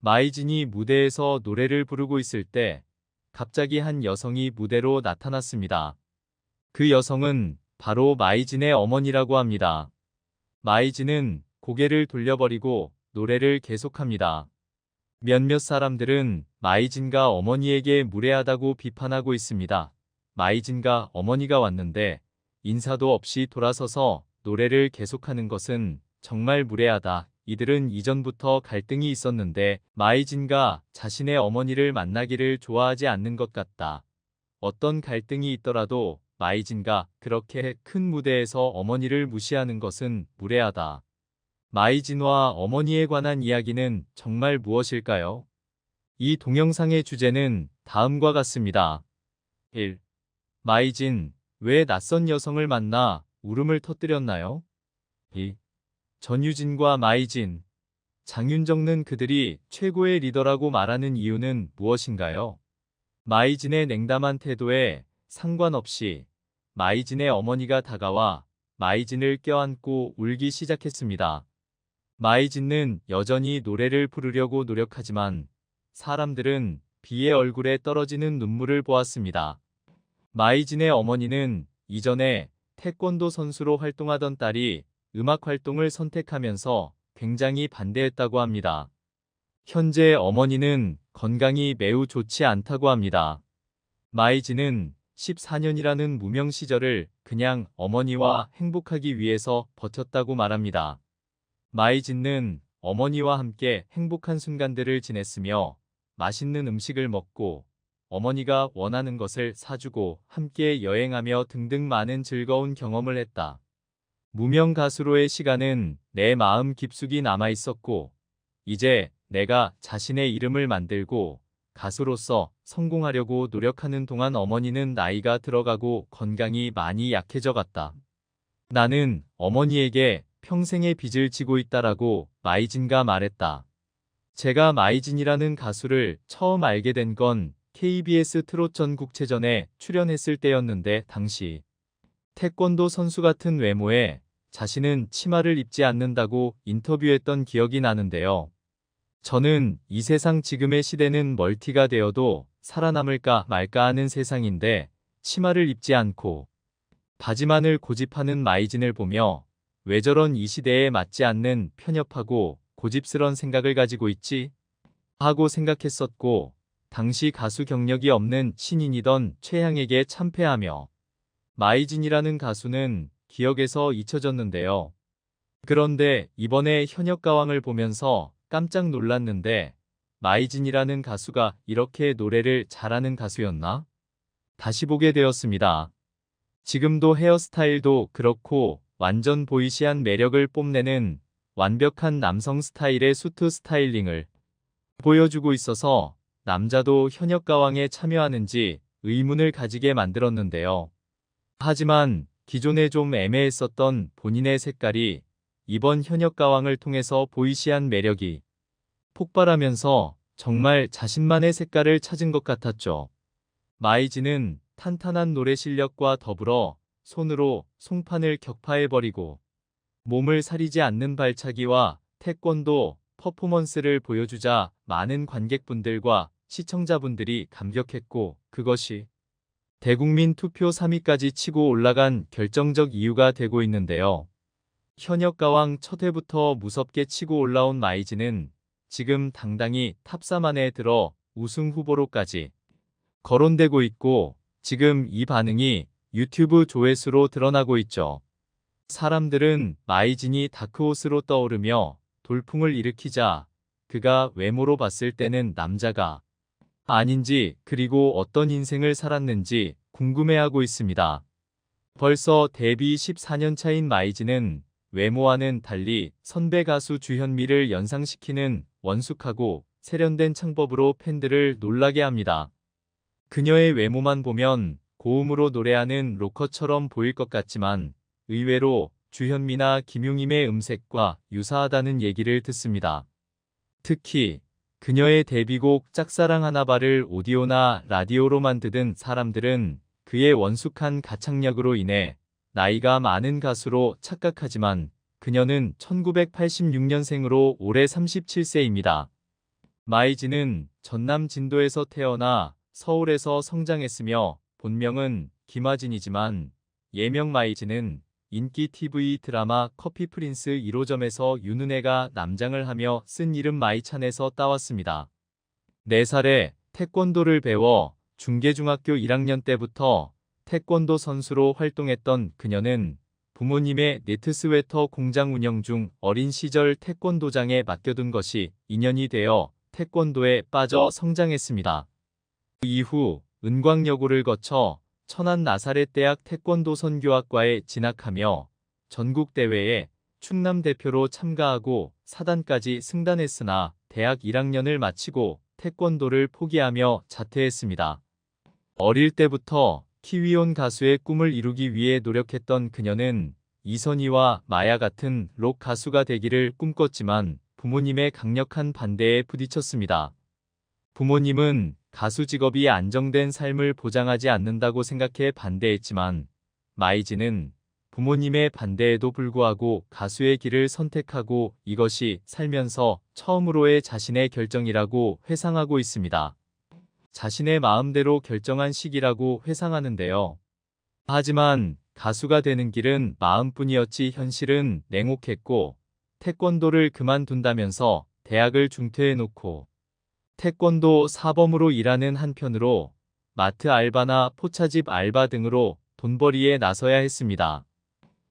마이진이 무대에서 노래를 부르고 있을 때 갑자기 한 여성이 무대로 나타났습니다. 그 여성은 바로 마이진의 어머니라고 합니다. 마이진은 고개를 돌려버리고 노래를 계속합니다. 몇몇 사람들은 마이진과 어머니에게 무례하다고 비판하고 있습니다. 마이진과 어머니가 왔는데 인사도 없이 돌아서서 노래를 계속하는 것은 정말 무례하다. 이들은 이전부터 갈등이 있었는데 마이진과 자신의 어머니를 만나기를 좋아하지 않는 것 같다. 어떤 갈등이 있더라도 마이진과 그렇게 큰 무대에서 어머니를 무시하는 것은 무례하다. 마이진과 어머니에 관한 이야기는 정말 무엇일까요? 이 동영상의 주제는 다음과 같습니다. 1. 마이진, 왜 낯선 여성을 만나 울음을 터뜨렸나요? 2. 전유진과 마이진, 장윤정는 그들이 최고의 리더라고 말하는 이유는 무엇인가요? 마이진의 냉담한 태도에 상관없이 마이진의 어머니가 다가와 마이진을 껴안고 울기 시작했습니다. 마이진은 여전히 노래를 부르려고 노력하지만 사람들은 비의 얼굴에 떨어지는 눈물을 보았습니다. 마이진의 어머니는 이전에 태권도 선수로 활동하던 딸이 음악 활동을 선택하면서 굉장히 반대했다고 합니다. 현재 어머니는 건강이 매우 좋지 않다고 합니다. 마이진은 14년이라는 무명 시절을 그냥 어머니와 행복하기 위해서 버텼다고 말합니다. 마이진은 어머니와 함께 행복한 순간들을 지냈으며 맛있는 음식을 먹고 어머니가 원하는 것을 사주고 함께 여행하며 등등 많은 즐거운 경험을 했다. 무명 가수로의 시간은 내 마음 깊숙이 남아 있었고 이제 내가 자신의 이름을 만들고 가수로서 성공하려고 노력하는 동안 어머니는 나이가 들어가고 건강이 많이 약해져 갔다. 나는 어머니에게 평생의 빚을 지고 있다라고 마이진가 말했다. 제가 마이진이라는 가수를 처음 알게 된 건 KBS 트롯 전국체전에 출연했을 때였는데 당시 태권도 선수 같은 외모에 자신은 치마를 입지 않는다고 인터뷰했던 기억이 나는데요. 저는 이 세상 지금의 시대는 멀티가 되어도 살아남을까 말까 하는 세상인데 치마를 입지 않고 바지만을 고집하는 마이진을 보며 왜 저런 이 시대에 맞지 않는 편협하고 고집스런 생각을 가지고 있지? 하고 생각했었고 당시 가수 경력이 없는 신인이던 최향에게 참패하며 마이진이라는 가수는 기억에서 잊혀졌는데요. 그런데 이번에 현역가왕을 보면서 깜짝 놀랐는데 마이진이라는 가수가 이렇게 노래를 잘하는 가수였나? 다시 보게 되었습니다. 지금도 헤어스타일도 그렇고 완전 보이시한 매력을 뽐내는 완벽한 남성 스타일의 수트 스타일링을 보여주고 있어서 남자도 현역가왕에 참여하는지 의문을 가지게 만들었는데요. 하지만 기존에 좀 애매했었던 본인의 색깔이 이번 현역가왕을 통해서 보이시한 매력이 폭발하면서 정말 자신만의 색깔을 찾은 것 같았죠. 마이진은 탄탄한 노래 실력과 더불어 손으로 송판을 격파해버리고 몸을 사리지 않는 발차기와 태권도 퍼포먼스를 보여주자 많은 관객분들과 시청자분들이 감격했고 그것이 대국민 투표 3위까지 치고 올라간 결정적 이유가 되고 있는데요. 현역가왕 첫 회부터 무섭게 치고 올라온 마이진은 지금 당당히 탑3 안에 들어 우승 후보로까지 거론되고 있고 지금 이 반응이 유튜브 조회수로 드러나고 있죠. 사람들은 마이진이 다크호스로 떠오르며 돌풍을 일으키자 그가 외모로 봤을 때는 남자가 아닌지 그리고 어떤 인생을 살았는지 궁금해하고 있습니다. 벌써 데뷔 14년 차인 마이진은 외모와는 달리 선배 가수 주현미를 연상시키는 원숙하고 세련된 창법으로 팬들을 놀라게 합니다. 그녀의 외모만 보면 고음으로 노래하는 로커처럼 보일 것 같지만 의외로 주현미나 김용임의 음색과 유사하다는 얘기를 듣습니다. 특히 그녀의 데뷔곡 짝사랑 하나바를 오디오나 라디오로만 듣은 사람들은 그의 원숙한 가창력으로 인해 나이가 많은 가수로 착각하지만 그녀는 1986년생으로 올해 37세입니다. 마이진은 전남 진도에서 태어나 서울에서 성장했으며 본명은 김하진이지만 예명 마이진은 인기 TV 드라마 커피 프린스 1호점에서 윤은혜가 남장을 하며 쓴 이름 마이찬에서 따왔습니다. 4살에 태권도를 배워 중계중학교 1학년 때부터 태권도 선수로 활동했던 그녀는 부모님의 니트 스웨터 공장 운영 중 어린 시절 태권도장에 맡겨둔 것이 인연이 되어 태권도에 빠져 성장했습니다. 그 이후 은광여고를 거쳐 천안 나사렛대학 태권도 선교학과에 진학하며 전국대회에 충남 대표로 참가하고 4단까지 승단했으나 대학 1학년을 마치고 태권도를 포기하며 자퇴했습니다. 어릴 때부터 키위온 가수의 꿈을 이루기 위해 노력했던 그녀는 이선희와 마야 같은 록 가수가 되기를 꿈꿨지만 부모님의 강력한 반대에 부딪혔습니다. 부모님은 가수 직업이 안정된 삶을 보장하지 않는다고 생각해 반대했지만 마이진은 부모님의 반대에도 불구하고 가수의 길을 선택하고 이것이 살면서 처음으로의 자신의 결정이라고 회상하고 있습니다. 자신의 마음대로 결정한 시기라고 회상하는데요. 하지만 가수가 되는 길은 마음뿐이었지 현실은 냉혹했고 태권도를 그만둔다면서 대학을 중퇴해놓고 태권도 사범으로 일하는 한편으로 마트 알바나 포차집 알바 등으로 돈벌이에 나서야 했습니다.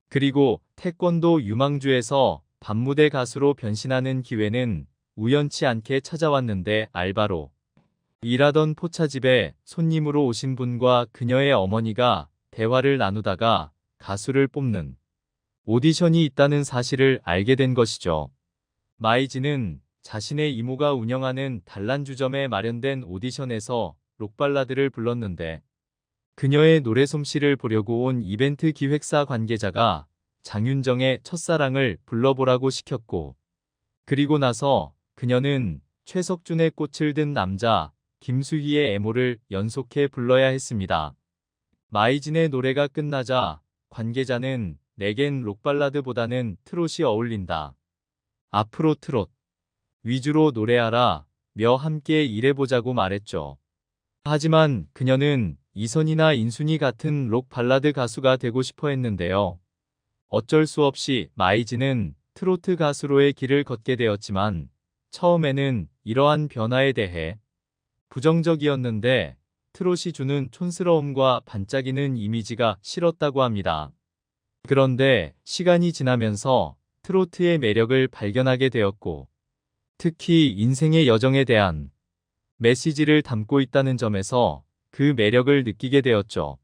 그리고 태권도 유망주에서 밤무대 가수로 변신하는 기회는 우연치 않게 찾아왔는데 알바로 일하던 포차집에 손님으로 오신 분과 그녀의 어머니가 대화를 나누다가 가수를 뽑는 오디션이 있다는 사실을 알게 된 것이죠. 마이진은 자신의 이모가 운영하는 단란주점에 마련된 오디션에서 록발라드를 불렀는데 그녀의 노래 솜씨를 보려고 온 이벤트 기획사 관계자가 장윤정의 첫사랑을 불러보라고 시켰고 그리고 나서 그녀는 최석준의 꽃을 든 남자 김수희의 애모를 연속해 불러야 했습니다. 마이진의 노래가 끝나자 관계자는 내겐 록발라드보다는 트롯이 어울린다. 앞으로 트롯 위주로 노래하라 며 함께 일해보자고 말했죠. 하지만 그녀는 이선희나 인순이 같은 록 발라드 가수가 되고 싶어 했는데요. 어쩔 수 없이 마이진은 트로트 가수로의 길을 걷게 되었지만 처음에는 이러한 변화에 대해 부정적이었는데 트롯이 주는 촌스러움과 반짝이는 이미지가 싫었다고 합니다. 그런데 시간이 지나면서 트로트의 매력을 발견하게 되었고 특히 인생의 여정에 대한 메시지를 담고 있다는 점에서 그 매력을 느끼게 되었죠.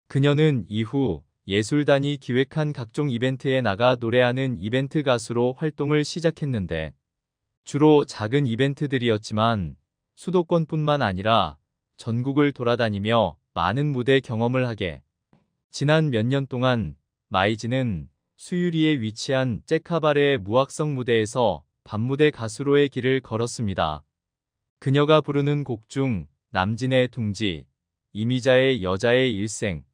그녀는 이후 예술단이 기획한 각종 이벤트에 나가 노래하는 이벤트 가수로 활동을 시작했는데 주로 작은 이벤트들이었지만 수도권뿐만 아니라 전국을 돌아다니며 많은 무대 경험을 하게 지난 몇 년 동안 마이진은 수유리에 위치한 잭카바레의 무학성 무대에서 밤무대 가수로의 길을 걸었습니다. 그녀가 부르는 곡 중 남진의 둥지, 이미자의 여자의 일생,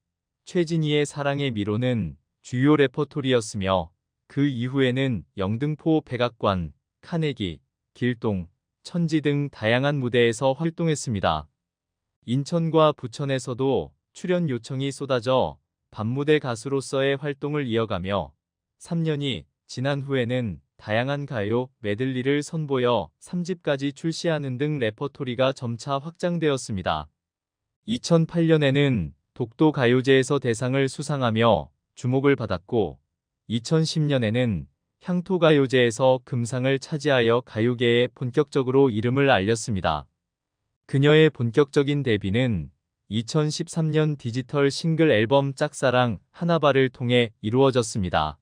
최진희의 사랑의 미로는 주요 레퍼토리였으며 그 이후에는 영등포 백악관, 카네기, 길동, 천지 등 다양한 무대에서 활동했습니다. 인천과 부천에서도 출연 요청이 쏟아져 밤무대 가수로서의 활동을 이어가며 3년이 지난 후에는 다양한 가요, 메들리를 선보여 3집까지 출시하는 등 레퍼토리가 점차 확장되었습니다. 2008년에는 독도 가요제에서 대상을 수상하며 주목을 받았고 2010년에는 향토가요제에서 금상을 차지하여 가요계에 본격적으로 이름을 알렸습니다. 그녀의 본격적인 데뷔는 2013년 디지털 싱글 앨범 짝사랑 하나바를 통해 이루어졌습니다.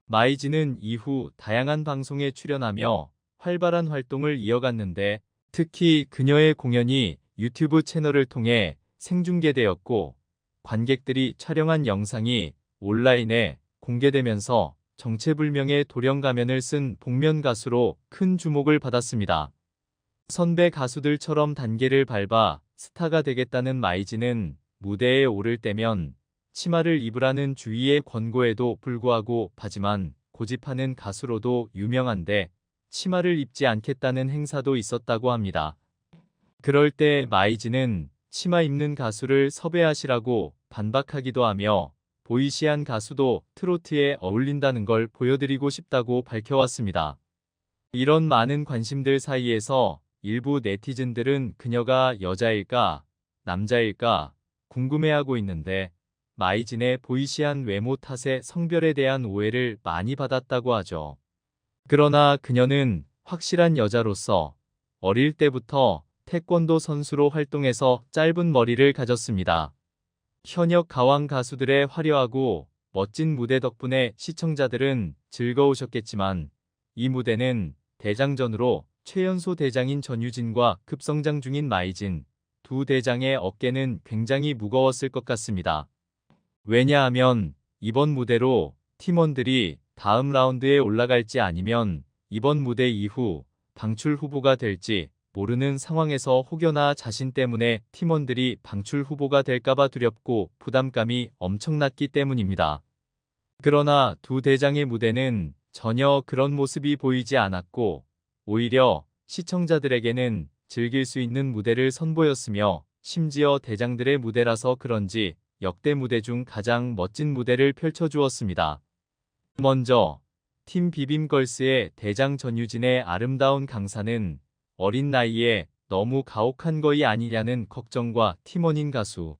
마이진은 이후 다양한 방송에 출연하며 활발한 활동을 이어갔는데 특히 그녀의 공연이 유튜브 채널을 통해 생중계되었고 관객들이 촬영한 영상이 온라인에 공개되면서 정체불명의 돌연 가면을 쓴 복면 가수로 큰 주목을 받았습니다. 선배 가수들처럼 단계를 밟아 스타가 되겠다는 마이진은 무대에 오를 때면 치마를 입으라는 주위의 권고에도 불구하고 바지만 고집하는 가수로도 유명한데 치마를 입지 않겠다는 행사도 있었다고 합니다. 그럴 때 마이즈는 치마 입는 가수를 섭외하시라고 반박하기도 하며 보이시한 가수도 트로트에 어울린다는 걸 보여드리고 싶다고 밝혀왔습니다. 이런 많은 관심들 사이에서 일부 네티즌들은 그녀가 여자일까, 남자일까 궁금해하고 있는데 마이진의 보이시한 외모 탓에 성별에 대한 오해를 많이 받았다고 하죠. 그러나 그녀는 확실한 여자로서 어릴 때부터 태권도 선수로 활동해서 짧은 머리를 가졌습니다. 현역 가왕 가수들의 화려하고 멋진 무대 덕분에 시청자들은 즐거우셨겠지만 이 무대는 대장전으로 최연소 대장인 전유진과 급성장 중인 마이진, 두 대장의 어깨는 굉장히 무거웠을 것 같습니다. 왜냐하면 이번 무대로 팀원들이 다음 라운드에 올라갈지 아니면 이번 무대 이후 방출 후보가 될지 모르는 상황에서 혹여나 자신 때문에 팀원들이 방출 후보가 될까봐 두렵고 부담감이 엄청났기 때문입니다. 그러나 두 대장의 무대는 전혀 그런 모습이 보이지 않았고 오히려 시청자들에게는 즐길 수 있는 무대를 선보였으며 심지어 대장들의 무대라서 그런지 역대 무대 중 가장 멋진 무대를 펼쳐주었습니다. 먼저 팀 비빔걸스의 대장 전유진의 아름다운 강사는 어린 나이에 너무 가혹한 거이 아니냐는 걱정과 팀원인 가수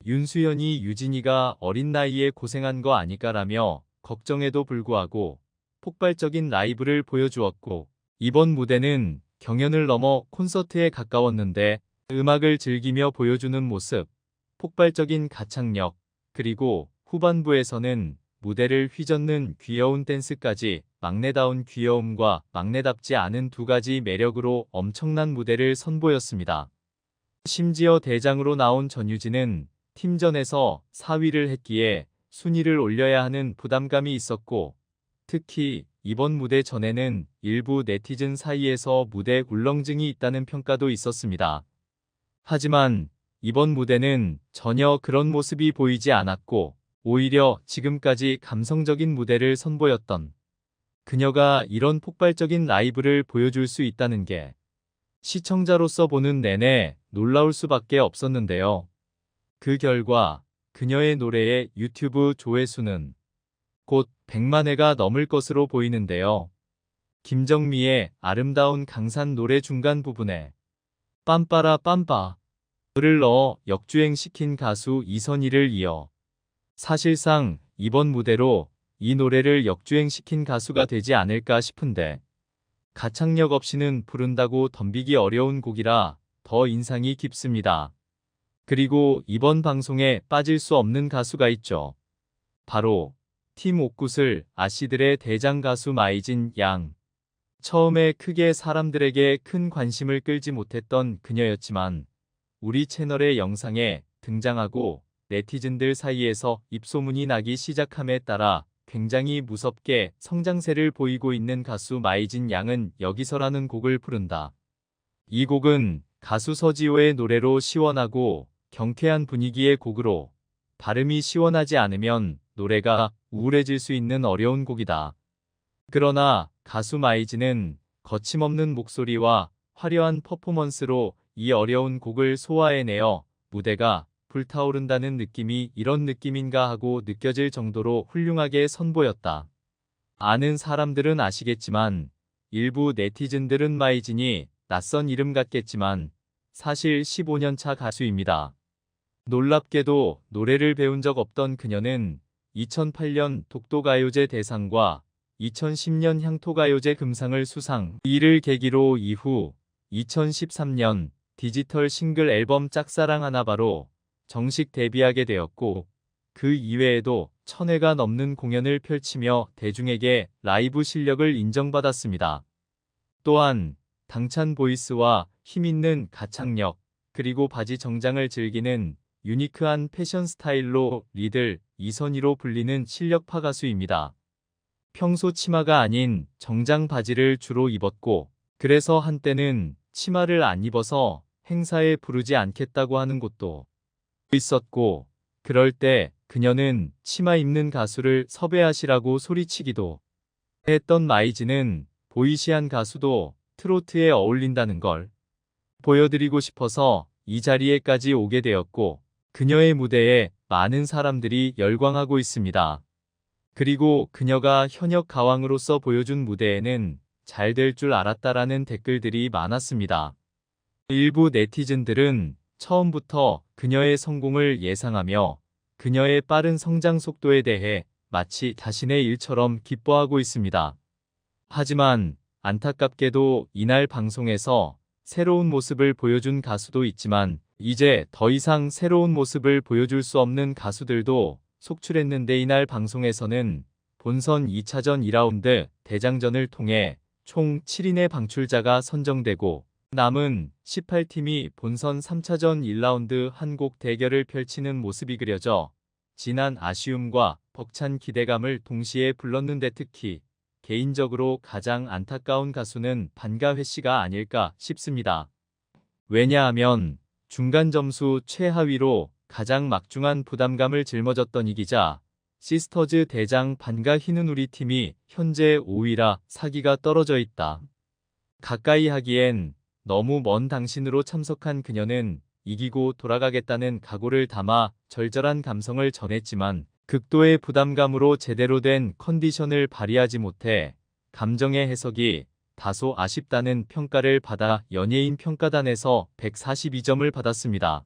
윤수연이 유진이가 어린 나이에 고생한 거 아닐까라며 걱정에도 불구하고 폭발적인 라이브를 보여주었고 이번 무대는 경연을 넘어 콘서트에 가까웠는데 음악을 즐기며 보여주는 모습, 폭발적인 가창력, 그리고 후반부에서는 무대를 휘젓는 귀여운 댄스까지 막내다운 귀여움과 막내답지 않은 두 가지 매력으로 엄청난 무대를 선보였습니다. 심지어 대장으로 나온 전유진은 팀전에서 4위를 했기에 순위를 올려야 하는 부담감이 있었고 특히 이번 무대 전에는 일부 네티즌 사이에서 무대 울렁증이 있다는 평가도 있었습니다. 하지만 이번 무대는 전혀 그런 모습이 보이지 않았고 오히려 지금까지 감성적인 무대를 선보였던 그녀가 이런 폭발적인 라이브를 보여줄 수 있다는 게 시청자로서 보는 내내 놀라울 수밖에 없었는데요. 그 결과 그녀의 노래의 유튜브 조회수는 곧 100만 회가 넘을 것으로 보이는데요. 김정미의 아름다운 강산 노래 중간 부분에 빰빠라 빰빠를 넣어 역주행시킨 가수 이선희를 이어 사실상 이번 무대로 이 노래를 역주행시킨 가수가 되지 않을까 싶은데 가창력 없이는 부른다고 덤비기 어려운 곡이라 더 인상이 깊습니다. 그리고 이번 방송에 빠질 수 없는 가수가 있죠. 바로 팀 옥굿을 아씨들의 대장 가수 마이진 양. 처음에 크게 사람들에게 큰 관심을 끌지 못했던 그녀였지만 우리 채널의 영상에 등장하고 네티즌들 사이에서 입소문이 나기 시작함에 따라 굉장히 무섭게 성장세를 보이고 있는 가수 마이진 양은 여기서라는 곡을 부른다. 이 곡은 가수 서지호의 노래로 시원하고 경쾌한 분위기의 곡으로 발음이 시원하지 않으면 노래가 우울해질 수 있는 어려운 곡이다. 그러나 가수 마이진은 거침없는 목소리와 화려한 퍼포먼스로 이 어려운 곡을 소화해내어 무대가 불타오른다는 느낌이 이런 느낌인가 하고 느껴질 정도로 훌륭하게 선보였다. 아는 사람들은 아시겠지만 일부 네티즌들은 마이진이 낯선 이름 같겠지만 사실 15년차 가수입니다. 놀랍게도 노래를 배운 적 없던 그녀는 2008년 독도가요제 대상과 2010년 향토가요제 금상을 수상. 이를 계기로 이후 2013년 디지털 싱글 앨범 짝사랑 하나바로 정식 데뷔하게 되었고 그 이외에도 1000회가 넘는 공연을 펼치며 대중에게 라이브 실력을 인정받았습니다. 또한 당찬 보이스와 힘있는 가창력 그리고 바지 정장을 즐기는 유니크한 패션 스타일로 리들 이선희로 불리는 실력파 가수입니다. 평소 치마가 아닌 정장 바지를 주로 입었고 그래서 한때는 치마를 안 입어서 행사에 부르지 않겠다고 하는 곳도 있었고 그럴 때 그녀는 치마 입는 가수를 섭외하시라고 소리치기도 했던 마이진은 보이시한 가수도 트로트에 어울린다는 걸 보여드리고 싶어서 이 자리에까지 오게 되었고, 그녀의 무대에 많은 사람들이 열광하고 있습니다. 그리고 그녀가 현역 가왕으로서 보여준 무대에는 잘 될 줄 알았다라는 댓글들이 많았습니다. 일부 네티즌들은 처음부터 그녀의 성공을 예상하며 그녀의 빠른 성장 속도에 대해 마치 자신의 일처럼 기뻐하고 있습니다. 하지만 안타깝게도 이날 방송에서 새로운 모습을 보여준 가수도 있지만 이제 더 이상 새로운 모습을 보여줄 수 없는 가수들도 속출했는데, 이날 방송에서는 본선 2차전 2라운드 대장전을 통해 총 7인의 방출자가 선정되고 남은 18팀이 본선 3차전 1라운드 한 곡 대결을 펼치는 모습이 그려져 진한 아쉬움과 벅찬 기대감을 동시에 불렀는데, 특히 개인적으로 가장 안타까운 가수는 반가회 씨가 아닐까 싶습니다. 왜냐하면 중간 점수 최하위로 가장 막중한 부담감을 짊어졌던 이 기자, 시스터즈 대장 반가희는 우리 팀이 현재 5위라 사기가 떨어져 있다. 가까이 하기엔 너무 먼 당신으로 참석한 그녀는 이기고 돌아가겠다는 각오를 담아 절절한 감성을 전했지만 극도의 부담감으로 제대로 된 컨디션을 발휘하지 못해 감정의 해석이 다소 아쉽다는 평가를 받아 연예인 평가단에서 142점을 받았습니다.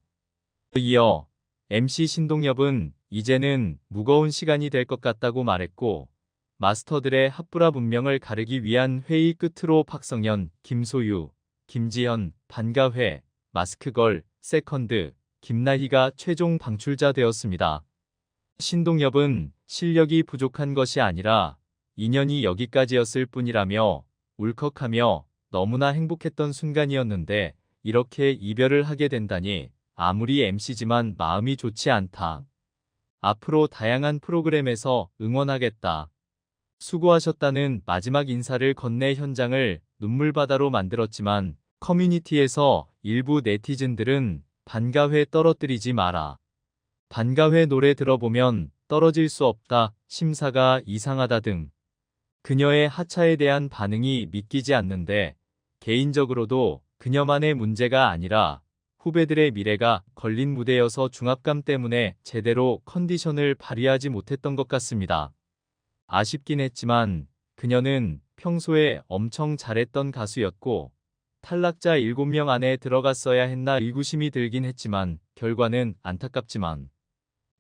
이어 MC 신동엽은 이제는 무거운 시간이 될 것 같다고 말했고, 마스터들의 핫브라 문명을 가르기 위한 회의 끝으로 박성현, 김소유, 김지현, 반가회, 마스크걸, 세컨드, 김나희가 최종 방출자 되었습니다. 신동엽은 실력이 부족한 것이 아니라 인연이 여기까지였을 뿐이라며 울컥하며 너무나 행복했던 순간이었는데 이렇게 이별을 하게 된다니 아무리 MC지만 마음이 좋지 않다. 앞으로 다양한 프로그램에서 응원하겠다. 수고하셨다는 마지막 인사를 건네 현장을 눈물바다로 만들었지만 커뮤니티에서 일부 네티즌들은 반가회 떨어뜨리지 마라. 반가회 노래 들어보면 떨어질 수 없다. 심사가 이상하다 등 그녀의 하차에 대한 반응이 믿기지 않는데, 개인적으로도 그녀만의 문제가 아니라 후배들의 미래가 걸린 무대여서 중압감 때문에 제대로 컨디션을 발휘하지 못했던 것 같습니다. 아쉽긴 했지만 그녀는 평소에 엄청 잘했던 가수였고 탈락자 7명 안에 들어갔어야 했나 의구심이 들긴 했지만 결과는 안타깝지만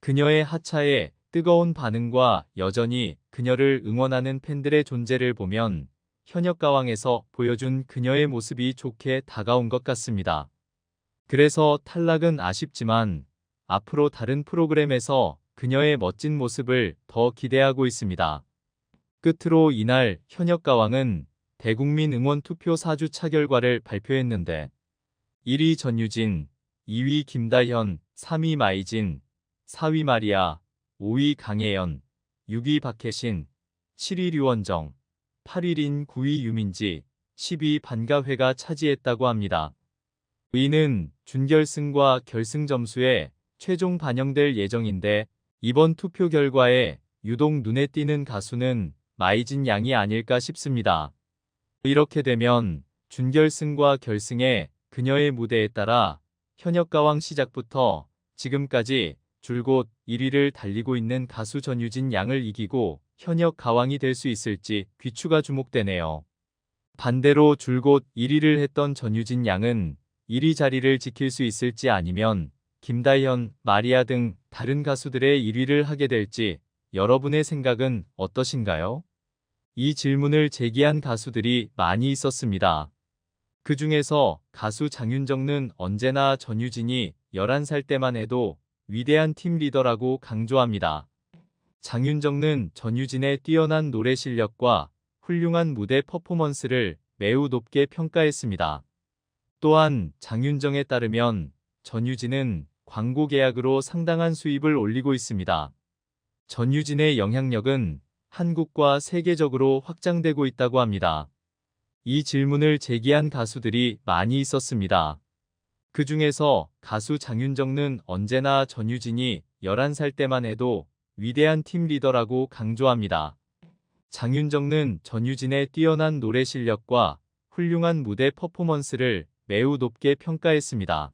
그녀의 하차에 뜨거운 반응과 여전히 그녀를 응원하는 팬들의 존재를 보면 현역 가왕에서 보여준 그녀의 모습이 좋게 다가온 것 같습니다. 그래서 탈락은 아쉽지만 앞으로 다른 프로그램에서 그녀의 멋진 모습을 더 기대하고 있습니다. 끝으로 이날 현역 가왕은 대국민 응원 투표 4주차 결과를 발표했는데 1위 전유진, 2위 김다현, 3위 마이진, 4위 마리아, 5위 강혜연, 6위 박혜신, 7위 류원정, 8위 린, 9위 유민지, 10위 반가회가 차지했다고 합니다. 이는 준결승과 결승 점수에 최종 반영될 예정인데 이번 투표 결과에 유독 눈에 띄는 가수는 마이진 양이 아닐까 싶습니다. 이렇게 되면 준결승과 결승의 그녀의 무대에 따라 현역 가왕 시작부터 지금까지 줄곧 1위를 달리고 있는 가수 전유진 양을 이기고 현역 가왕이 될 수 있을지 귀추가 주목되네요. 반대로 줄곧 1위를 했던 전유진 양은 1위 자리를 지킬 수 있을지 아니면 김다현, 마리아 등 다른 가수들의 1위를 하게 될지 여러분의 생각은 어떠신가요? 이 질문을 제기한 가수들이 많이 있었습니다. 그 중에서 가수 장윤정는 언제나 전유진이 11살 때만 해도 위대한 팀 리더라고 강조합니다. 장윤정는 전유진의 뛰어난 노래 실력과 훌륭한 무대 퍼포먼스를 매우 높게 평가했습니다. 또한 장윤정에 따르면 전유진은 광고 계약으로 상당한 수입을 올리고 있습니다. 전유진의 영향력은 한국과 세계적으로 확장되고 있다고 합니다. 이 질문을 제기한 가수들이 많이 있었습니다. 그 중에서 가수 장윤정는 언제나 전유진이 11살 때만 해도 위대한 팀 리더라고 강조합니다. 장윤정은 전유진의 뛰어난 노래 실력과 훌륭한 무대 퍼포먼스를 매우 높게 평가했습니다.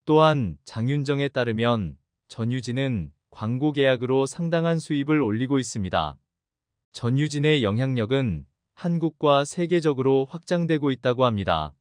또한 장윤정에 따르면 전유진은 광고 계약으로 상당한 수입을 올리고 있습니다. 전유진의 영향력은 한국과 세계적으로 확장되고 있다고 합니다.